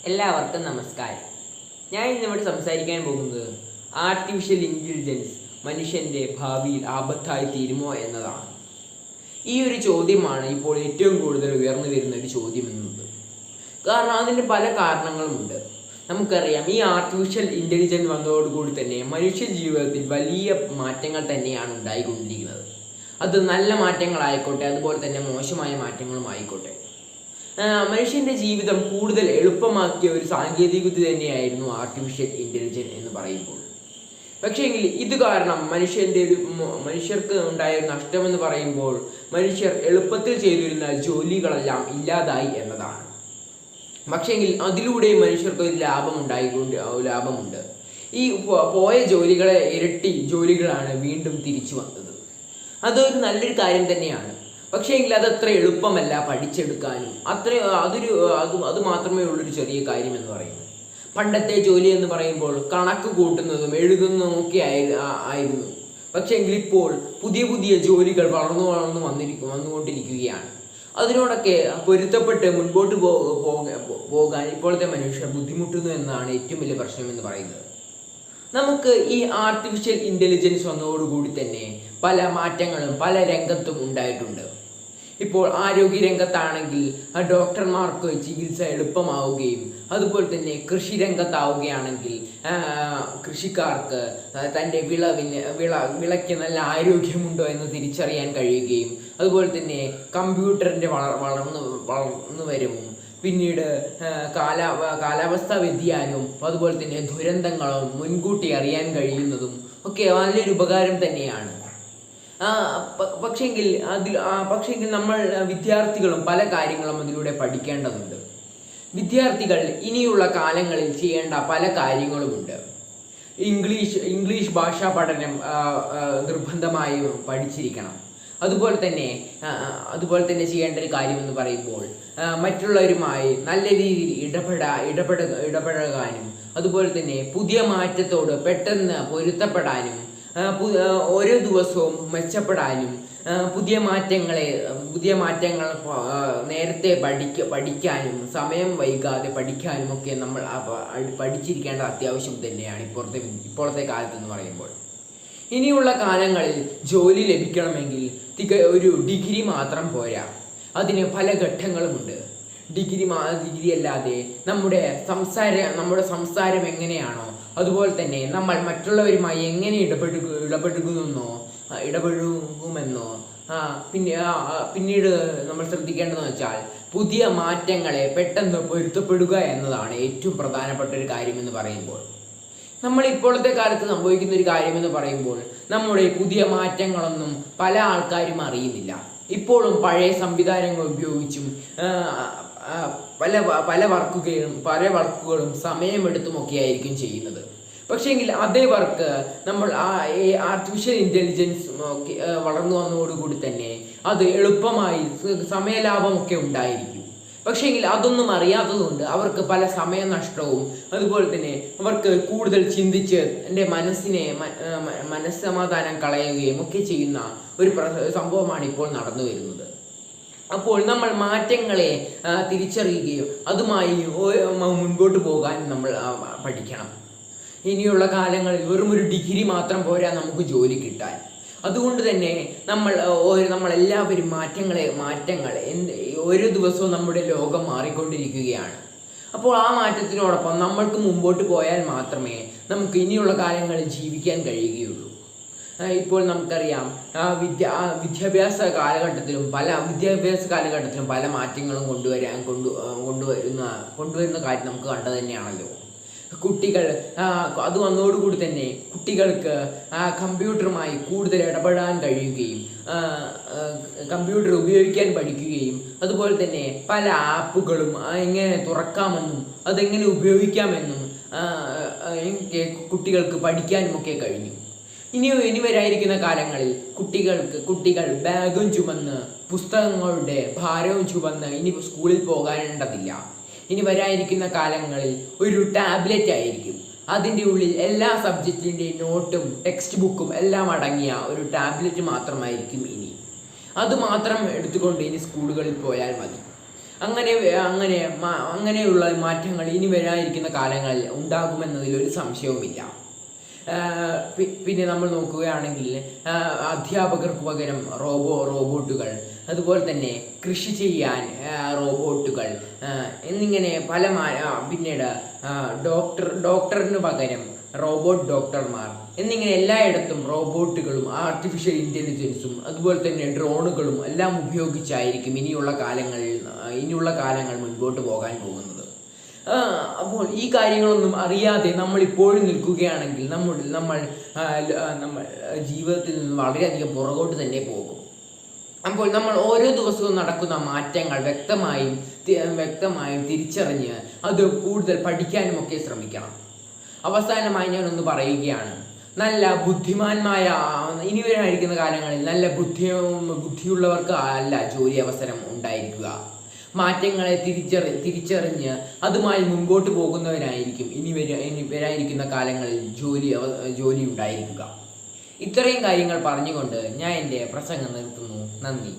എല്ലാവർക്കും നമസ്കാരം. ഞാൻ ഇന്നിവിടെ സംസാരിക്കാൻ പോകുന്നത് ആർട്ടിഫിഷ്യൽ ഇൻ്റലിജൻസ് മനുഷ്യൻ്റെ ഭാവിയിൽ ആപത്തായി തീരുമോ എന്നതാണ്. ഈ ഒരു ചോദ്യമാണ് ഇപ്പോൾ ഏറ്റവും കൂടുതൽ ഉയർന്നു വരുന്ന ഒരു ചോദ്യം എന്നത്. കാരണം അതിന് പല കാരണങ്ങളുമുണ്ട്. നമുക്കറിയാം, ഈ ആർട്ടിഫിഷ്യൽ ഇൻ്റലിജൻസ് വന്നതോടുകൂടി തന്നെ മനുഷ്യ ജീവിതത്തിൽ വലിയ മാറ്റങ്ങൾ തന്നെയാണ് ഉണ്ടായിക്കൊണ്ടിരിക്കുന്നത്. അത് നല്ല മാറ്റങ്ങളായിക്കോട്ടെ, അതുപോലെ തന്നെ മോശമായ മാറ്റങ്ങളും ആയിക്കോട്ടെ. മനുഷ്യൻ്റെ ജീവിതം കൂടുതൽ എളുപ്പമാക്കിയ ഒരു സാങ്കേതികവിദ്യ തന്നെയായിരുന്നു ആർട്ടിഫിഷ്യൽ ഇൻ്റലിജൻസ് എന്ന് പറയുമ്പോൾ. പക്ഷേങ്കിൽ ഇത് കാരണം മനുഷ്യർക്ക് ഉണ്ടായ ഒരു നഷ്ടമെന്ന് പറയുമ്പോൾ മനുഷ്യർ എളുപ്പത്തിൽ ചെയ്തിരുന്ന ജോലികളെല്ലാം ഇല്ലാതായി എന്നതാണ്. പക്ഷേങ്കിൽ അതിലൂടെ മനുഷ്യർക്ക് ഒരു ലാഭമുണ്ട്. ഈ പോയ ജോലികളെ ഇരട്ടി ജോലികളാണ് വീണ്ടും തിരിച്ചു വന്നത്. അതൊരു നല്ലൊരു കാര്യം തന്നെയാണ്. പക്ഷേങ്കിൽ അതത്ര എളുപ്പമല്ല പഠിച്ചെടുക്കാനും. അത് മാത്രമേ ഉള്ളൊരു ചെറിയ കാര്യം എന്ന് പറയുന്നത്. പണ്ടത്തെ ജോലി എന്ന് പറയുമ്പോൾ കണക്ക് കൂട്ടുന്നതും എഴുതുന്നതും ഒക്കെ ആയിരുന്നു. പക്ഷേങ്കിൽ ഇപ്പോൾ പുതിയ പുതിയ ജോലികൾ വളർന്നു വന്നുകൊണ്ടിരിക്കുകയാണ്. അതിനോടൊക്കെ പൊരുത്തപ്പെട്ട് മുൻപോട്ട് പോകാൻ ഇപ്പോഴത്തെ മനുഷ്യർ ബുദ്ധിമുട്ടുന്നു എന്നാണ് ഏറ്റവും വലിയ പ്രശ്നം എന്ന് പറയുന്നത്. നമുക്ക് ഈ ആർട്ടിഫിഷ്യൽ ഇൻ്റലിജൻസ് വന്നതോടുകൂടി തന്നെ പല മാറ്റങ്ങളും പല രംഗത്തും ഉണ്ടായിട്ടുണ്ട്. ഇപ്പോൾ ആരോഗ്യ രംഗത്താണെങ്കിൽ ഡോക്ടർമാർക്ക് ചികിത്സ എളുപ്പമാവുകയും, അതുപോലെ തന്നെ കൃഷി രംഗത്താവുകയാണെങ്കിൽ കൃഷിക്കാർക്ക് തൻ്റെ വിളയ്ക്ക് നല്ല ആരോഗ്യമുണ്ടോ എന്ന് തിരിച്ചറിയാൻ കഴിയുകയും, അതുപോലെ തന്നെ കമ്പ്യൂട്ടറിൻ്റെ വളർന്നു വരവും, പിന്നീട് കാലാവസ്ഥാ വ്യതിയാനവും അതുപോലെ തന്നെ ദുരന്തങ്ങളും മുൻകൂട്ടി അറിയാൻ കഴിയുന്നതും ഒക്കെ നല്ലൊരു ഉപകാരം തന്നെയാണ്. പക്ഷേങ്കിൽ നമ്മൾ വിദ്യാർത്ഥികളും പല കാര്യങ്ങളും അതിലൂടെ പഠിക്കേണ്ടതുണ്ട്. വിദ്യാർത്ഥികൾ ഇനിയുള്ള കാലങ്ങളിൽ ചെയ്യേണ്ട പല കാര്യങ്ങളുമുണ്ട്. ഇംഗ്ലീഷ് ഭാഷാ പഠനം നിർബന്ധമായും പഠിച്ചിരിക്കണം. അതുപോലെ തന്നെ ചെയ്യേണ്ട ഒരു കാര്യമെന്ന് പറയുമ്പോൾ മറ്റുള്ളവരുമായി നല്ല രീതിയിൽ ഇടപഴകാനും, അതുപോലെ തന്നെ പുതിയ മാറ്റത്തോട് പെട്ടെന്ന് പൊരുത്തപ്പെടാനും, ഓരോ ദിവസവും മെച്ചപ്പെടാനും, പുതിയ മാറ്റങ്ങൾ നേരത്തെ പഠിക്കാനും, സമയം വൈകാതെ പഠിക്കാനും ഒക്കെ നമ്മൾ പഠിച്ചിരിക്കേണ്ട അത്യാവശ്യം തന്നെയാണ് ഇപ്പോഴത്തെ കാലത്തെന്ന് പറയുമ്പോൾ. ഇനിയുള്ള കാലങ്ങളിൽ ജോലി ലഭിക്കണമെങ്കിൽ ഒരു ഡിഗ്രി മാത്രം പോരാ. അതിന് പല ഘട്ടങ്ങളുമുണ്ട്. ഡിഗ്രി അല്ലാതെ നമ്മുടെ സംസാരം എങ്ങനെയാണോ, അതുപോലെ തന്നെ നമ്മൾ മറ്റുള്ളവരുമായി എങ്ങനെ ഇടപഴകുമെന്നോ പിന്നീട് നമ്മൾ ശ്രദ്ധിക്കേണ്ടതെന്ന് വെച്ചാൽ പുതിയ മാറ്റങ്ങളെ പെട്ടെന്ന് പൊരുത്തപ്പെടുക എന്നതാണ് ഏറ്റവും പ്രധാനപ്പെട്ട ഒരു കാര്യമെന്ന് പറയുമ്പോൾ. നമ്മൾ ഇപ്പോഴത്തെ കാലത്ത് സംഭവിക്കുന്ന ഒരു കാര്യമെന്ന് പറയുമ്പോൾ നമ്മുടെ പുതിയ മാറ്റങ്ങളൊന്നും പല ആൾക്കാരും അറിയുന്നില്ല. ഇപ്പോഴും പഴയ സംവിധാനങ്ങൾ ഉപയോഗിച്ചും പല വർക്കുകളും സമയമെടുത്തുമൊക്കെ ആയിരിക്കും ചെയ്യുന്നത്. പക്ഷേങ്കിൽ അതേ വർക്ക് നമ്മൾ ആർട്ടിഫിഷ്യൽ ഇൻ്റലിജൻസ് വളർന്നു വന്നതോടുകൂടി തന്നെ അത് എളുപ്പമായി സമയലാഭമൊക്കെ ഉണ്ടായിരിക്കും. പക്ഷേങ്കിൽ അതൊന്നും അറിയാത്തതുകൊണ്ട് അവർക്ക് പല സമയനഷ്ടവും, അതുപോലെ തന്നെ അവർക്ക് കൂടുതൽ ചിന്തിച്ച് എൻ്റെ മനസ്സമാധാനം കളയുകയും ഒക്കെ ചെയ്യുന്ന ഒരു സംഭവമാണ് ഇപ്പോൾ നടന്നു വരുന്നത്. അപ്പോൾ നമ്മൾ മാറ്റങ്ങളെ തിരിച്ചറിയുകയും അതുമായി മുൻപോട്ട് പോകാൻ നമ്മൾ പഠിക്കണം. ഇനിയുള്ള കാലങ്ങളിൽ വെറും ഒരു ഡിഗ്രി മാത്രം പോരാ നമുക്ക് ജോലി കിട്ടാൻ. അതുകൊണ്ട് തന്നെ നമ്മളെല്ലാവരും മാറ്റങ്ങൾ ഓരോ ദിവസവും നമ്മുടെ ലോകം മാറിക്കൊണ്ടിരിക്കുകയാണ്. അപ്പോൾ ആ മാറ്റത്തിനോടൊപ്പം നമ്മൾക്ക് മുമ്പോട്ട് പോയാൽ മാത്രമേ നമുക്ക് ഇനിയുള്ള കാലങ്ങളിൽ ജീവിക്കാൻ കഴിയുകയുള്ളൂ. ഇപ്പോൾ നമുക്കറിയാം, വിദ്യാഭ്യാസ കാലഘട്ടത്തിലും പല മാറ്റങ്ങളും കൊണ്ടുവരുന്ന കാര്യം നമുക്ക് കണ്ടു തന്നെയാണല്ലോ. കുട്ടികൾ അത് വന്നതോടുകൂടി തന്നെ കുട്ടികൾക്ക് കമ്പ്യൂട്ടറുമായി കൂടുതൽ ഇടപെടാൻ കഴിയുകയും, കമ്പ്യൂട്ടർ ഉപയോഗിക്കാൻ പഠിക്കുകയും, അതുപോലെ തന്നെ പല ആപ്പുകളും എങ്ങനെ തുറക്കാമെന്നും അതെങ്ങനെ ഉപയോഗിക്കാമെന്നും കുട്ടികൾക്ക് പഠിക്കാനുമൊക്കെ കഴിഞ്ഞു. ഇനി വരായിരിക്കുന്ന കാലങ്ങളിൽ കുട്ടികൾ ബാഗും ചുമന്ന് പുസ്തകങ്ങളുടെ ഭാരവും ചുമന്ന് ഇനി സ്കൂളിൽ പോകാനുണ്ടതില്ല. ഇനി വരാനിരിക്കുന്ന കാലങ്ങളിൽ ഒരു ടാബ്ലറ്റ് ആയിരിക്കും. അതിൻ്റെ ഉള്ളിൽ എല്ലാ സബ്ജക്റ്റിൻ്റെയും നോട്ടും ടെക്സ്റ്റ് ബുക്കും എല്ലാം അടങ്ങിയ ഒരു ടാബ്ലറ്റ് മാത്രമായിരിക്കും ഇനി. അതുമാത്രം എടുത്തുകൊണ്ട് ഇനി സ്കൂളുകളിൽ പോയാൽ മതി. അങ്ങനെയുള്ള മാറ്റങ്ങൾ ഇനി വരാനിരിക്കുന്ന കാലങ്ങളിൽ ഉണ്ടാകുമെന്നതിൽ ഒരു സംശയവുമില്ല. പിന്നെ നമ്മൾ നോക്കുകയാണെങ്കിൽ അധ്യാപകർക്ക് പകരം റോബോട്ടുകൾ, അതുപോലെ തന്നെ കൃഷി ചെയ്യാൻ റോബോട്ടുകൾ എന്നിങ്ങനെ പിന്നീട് ഡോക്ടറിന് പകരം റോബോട്ട് ഡോക്ടർമാർ എന്നിങ്ങനെ എല്ലായിടത്തും റോബോട്ടുകളും ആർട്ടിഫിഷ്യൽ ഇൻ്റലിജൻസും അതുപോലെ തന്നെ ഡ്രോണുകളും എല്ലാം ഉപയോഗിച്ചായിരിക്കും ഇനിയുള്ള കാലങ്ങൾ മുൻപോട്ട് പോകാൻ പോകുന്നത്. അപ്പോൾ ഈ കാര്യങ്ങളൊന്നും അറിയാതെ നമ്മൾ ഇപ്പോഴും നിൽക്കുകയാണെങ്കിൽ നമ്മൾ ജീവിതത്തിൽ നിന്ന് വളരെയധികം പുറകോട്ട് തന്നെ പോകും. അപ്പോൾ നമ്മൾ ഓരോ ദിവസവും നടക്കുന്ന മാറ്റങ്ങൾ വ്യക്തമായും തിരിച്ചറിഞ്ഞ് അത് കൂടുതൽ പഠിക്കാനുമൊക്കെ ശ്രമിക്കണം. അവസാനമായി ഞാനൊന്ന് പറയുകയാണ്, നല്ല ബുദ്ധിമാന്മായ ഇനി വരാനിരിക്കുന്ന കാലങ്ങളിൽ നല്ല ബുദ്ധിയുള്ളവർക്ക് അല്ല ജോലി അവസരം ഉണ്ടായിരിക്കുക. മാറ്റങ്ങളെ തിരിച്ചറിഞ്ഞ് അതുമായി മുൻപോട്ട് പോകുന്നവരായിരിക്കും ഇനി വരാനിരിക്കുന്ന കാലങ്ങളിൽ ജോലി ഉണ്ടായിരിക്കുക. ഇത്രയും കാര്യങ്ങൾ പറഞ്ഞുകൊണ്ട് ഞാൻ എൻ്റെ പ്രസംഗം നിർത്തുന്നു. നന്ദി.